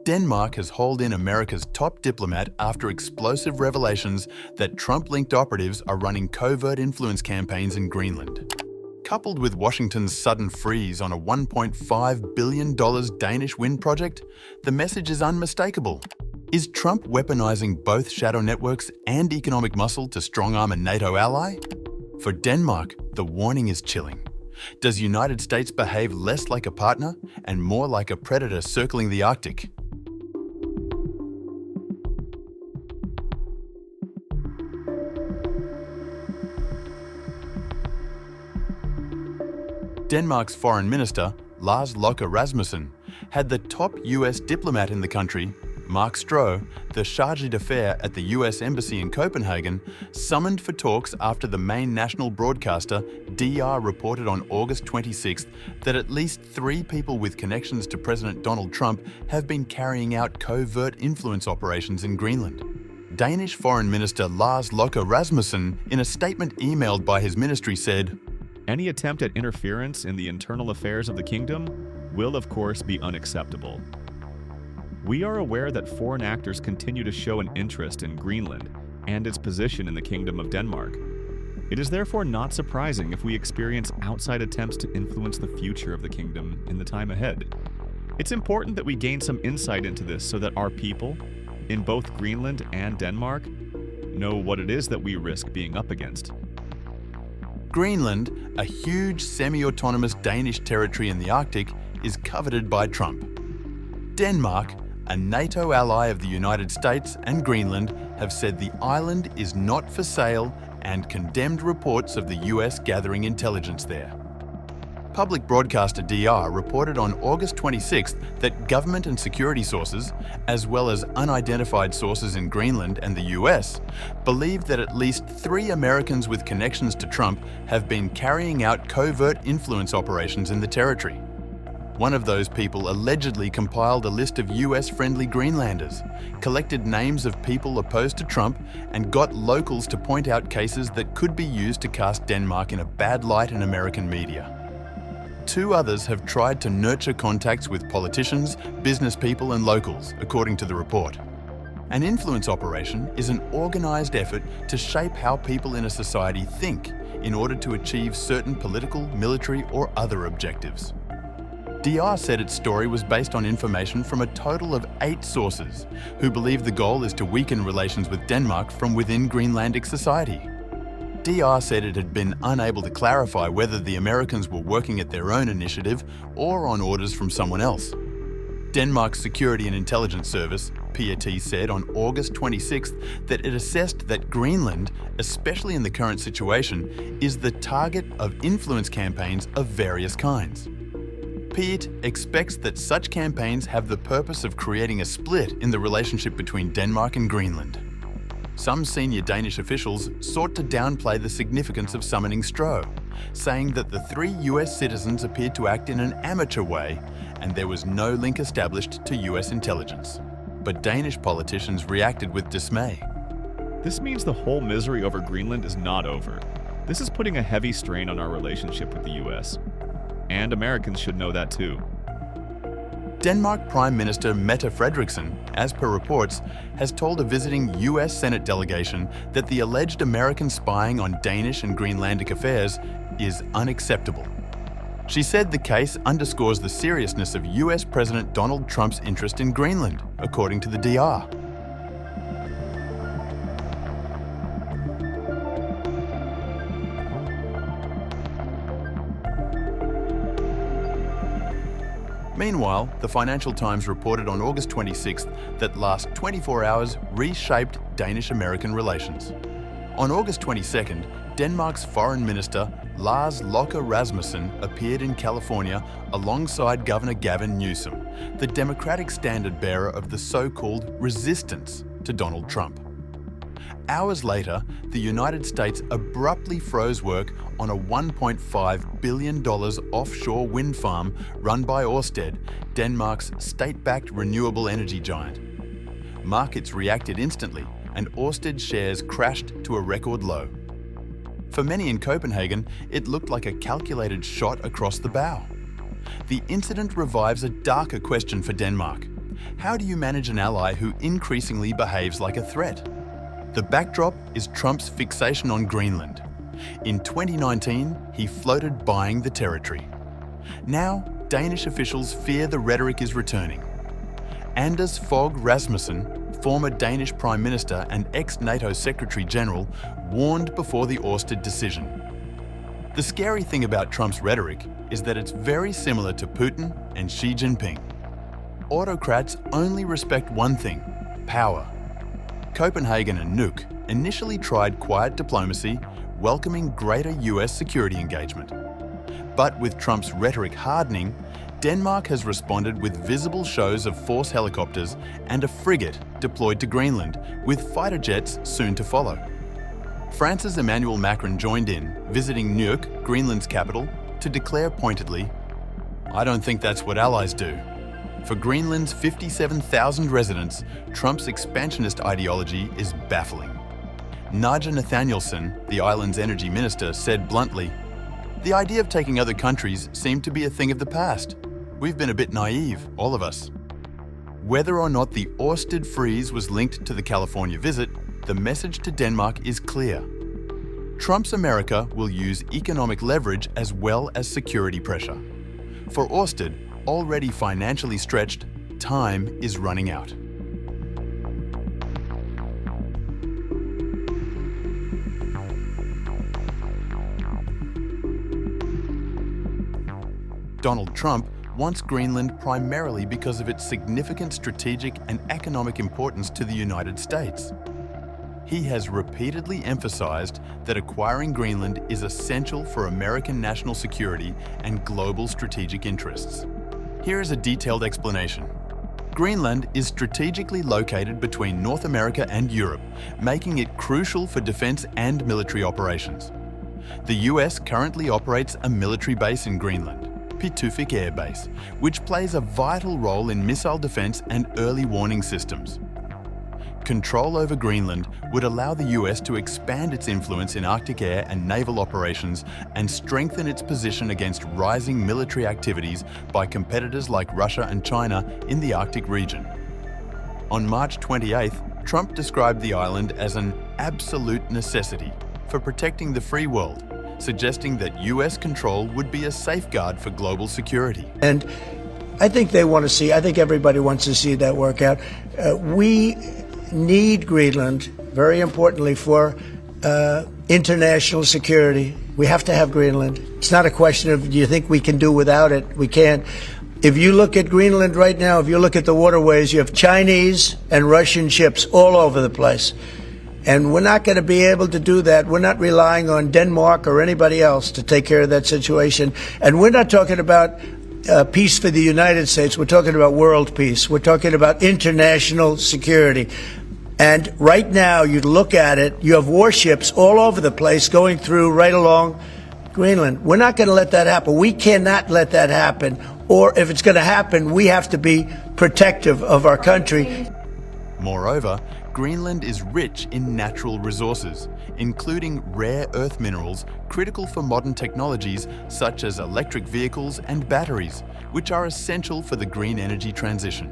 Denmark has hauled in America's top diplomat after explosive revelations that Trump-linked operatives are running covert influence campaigns in Greenland. Coupled with Washington's sudden freeze on a $1.5 billion Danish wind project, the message is unmistakable. Is Trump weaponizing both shadow networks and economic muscle to strong-arm a NATO ally? For Denmark, the warning is chilling. Does the United States behave less like a partner and more like a predator circling the Arctic? Denmark's Foreign Minister, Lars Løkke Rasmussen, had the top US diplomat in the country, Mark Stroh, the chargé d'affaires at the US Embassy in Copenhagen, summoned for talks after the main national broadcaster, DR, reported on August 26th that at least 3 people with connections to President Donald Trump have been carrying out covert influence operations in Greenland. Danish Foreign Minister Lars Løkke Rasmussen, in a statement emailed by his ministry, said, "Any attempt at interference in the internal affairs of the kingdom will, of course, be unacceptable. We are aware that foreign actors continue to show an interest in Greenland and its position in the Kingdom of Denmark. It is therefore not surprising if we experience outside attempts to influence the future of the kingdom in the time ahead. It's important that we gain some insight into this so that our people, in both Greenland and Denmark, know what it is that we risk being up against." Greenland, a huge semi-autonomous Danish territory in the Arctic, is coveted by Trump. Denmark, a NATO ally of the United States and Greenland, have said the island is not for sale and condemned reports of the US gathering intelligence there. Public broadcaster DR reported on August 26th that government and security sources, as well as unidentified sources in Greenland and the US, believe that at least 3 Americans with connections to Trump have been carrying out covert influence operations in the territory. One of those people allegedly compiled a list of US-friendly Greenlanders, collected names of people opposed to Trump, and got locals to point out cases that could be used to cast Denmark in a bad light in American media. 2 others have tried to nurture contacts with politicians, business people, and locals, according to the report. An influence operation is an organized effort to shape how people in a society think in order to achieve certain political, military, or other objectives. DR said its story was based on information from a total of 8 sources, who believe the goal is to weaken relations with Denmark from within Greenlandic society. DR said it had been unable to clarify whether the Americans were working at their own initiative or on orders from someone else. Denmark's Security and Intelligence Service, PAT, said on August 26th that it assessed that Greenland, especially in the current situation, is the target of influence campaigns of various kinds. PAT expects that such campaigns have the purpose of creating a split in the relationship between Denmark and Greenland. Some senior Danish officials sought to downplay the significance of summoning Stroh, saying that the 3 US citizens appeared to act in an amateur way and there was no link established to US intelligence. But Danish politicians reacted with dismay. "This means the whole misery over Greenland is not over. This is putting a heavy strain on our relationship with the US. And Americans should know that too." Denmark Prime Minister Mette Frederiksen, as per reports, has told a visiting US Senate delegation that the alleged American spying on Danish and Greenlandic affairs is unacceptable. She said the case underscores the seriousness of US President Donald Trump's interest in Greenland, according to the DR. Meanwhile, the Financial Times reported on August 26th that last 24 hours reshaped Danish-American relations. On August 22nd, Denmark's Foreign Minister Lars Løkke Rasmussen appeared in California alongside Governor Gavin Newsom, the Democratic standard-bearer of the so-called resistance to Donald Trump. Hours later, the United States abruptly froze work on a $1.5 billion offshore wind farm run by Ørsted, Denmark's state-backed renewable energy giant. Markets reacted instantly, and Ørsted shares crashed to a record low. For many in Copenhagen, it looked like a calculated shot across the bow. The incident revives a darker question for Denmark. How do you manage an ally who increasingly behaves like a threat? The backdrop is Trump's fixation on Greenland. In 2019, he floated buying the territory. Now, Danish officials fear the rhetoric is returning. Anders Fogh Rasmussen, former Danish Prime Minister and ex-NATO Secretary General, warned before the Ørsted decision. The scary thing about Trump's rhetoric is that it's very similar to Putin and Xi Jinping. Autocrats only respect one thing: power. Copenhagen and Nuuk initially tried quiet diplomacy, welcoming greater US security engagement. But with Trump's rhetoric hardening, Denmark has responded with visible shows of force helicopters and a frigate deployed to Greenland, with fighter jets soon to follow. France's Emmanuel Macron joined in, visiting Nuuk, Greenland's capital, to declare pointedly, "I don't think that's what allies do." For Greenland's 57,000 residents, Trump's expansionist ideology is baffling. Naja Nathanielsen, the island's energy minister, said bluntly, "The idea of taking other countries seemed to be a thing of the past. We've been a bit naive, all of us." Whether or not the Ørsted freeze was linked to the California visit, the message to Denmark is clear. Trump's America will use economic leverage as well as security pressure. For Ørsted, already financially stretched, time is running out. Donald Trump wants Greenland primarily because of its significant strategic and economic importance to the United States. He has repeatedly emphasized that acquiring Greenland is essential for American national security and global strategic interests. Here is a detailed explanation. Greenland is strategically located between North America and Europe, making it crucial for defense and military operations. The US currently operates a military base in Greenland, Pitufik Air Base, which plays a vital role in missile defense and early warning systems. Control over Greenland would allow the US to expand its influence in Arctic air and naval operations and strengthen its position against rising military activities by competitors like Russia and China in the Arctic region. On March 28th, Trump described the island as an absolute necessity for protecting the free world, suggesting that US control would be a safeguard for global security. And I think I think everybody wants to see that work out. We need Greenland, very importantly, for international security. We have to have Greenland. It's not a question of, do you think we can do without it? We can't. If you look at Greenland right now, if you look at the waterways, you have Chinese and Russian ships all over the place. And we're not going to be able to do that. We're not relying on Denmark or anybody else to take care of that situation. And we're not talking about peace for the United States. We're talking about world peace. We're talking about international security. And right now, you look at it, you have warships all over the place going through right along Greenland. We're not going to let that happen. We cannot let that happen. Or if it's going to happen, we have to be protective of our country. Moreover, Greenland is rich in natural resources, including rare earth minerals critical for modern technologies such as electric vehicles and batteries, which are essential for the green energy transition.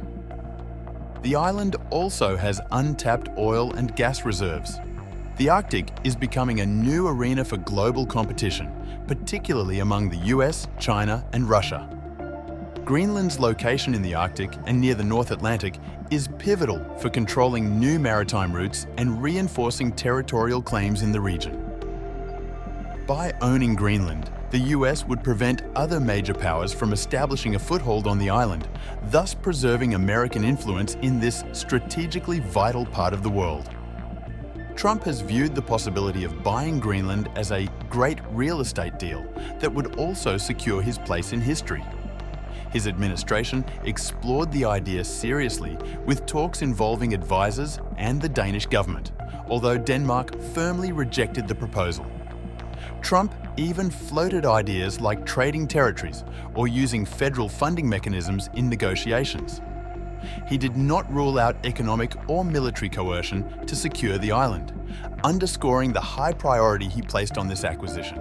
The island also has untapped oil and gas reserves. The Arctic is becoming a new arena for global competition, particularly among the US, China, and Russia. Greenland's location in the Arctic and near the North Atlantic is pivotal for controlling new maritime routes and reinforcing territorial claims in the region. By owning Greenland, the US would prevent other major powers from establishing a foothold on the island, thus preserving American influence in this strategically vital part of the world. Trump has viewed the possibility of buying Greenland as a great real estate deal that would also secure his place in history. His administration explored the idea seriously, with talks involving advisors and the Danish government, although Denmark firmly rejected the proposal. Trump even floated ideas like trading territories or using federal funding mechanisms in negotiations. He did not rule out economic or military coercion to secure the island, underscoring the high priority he placed on this acquisition.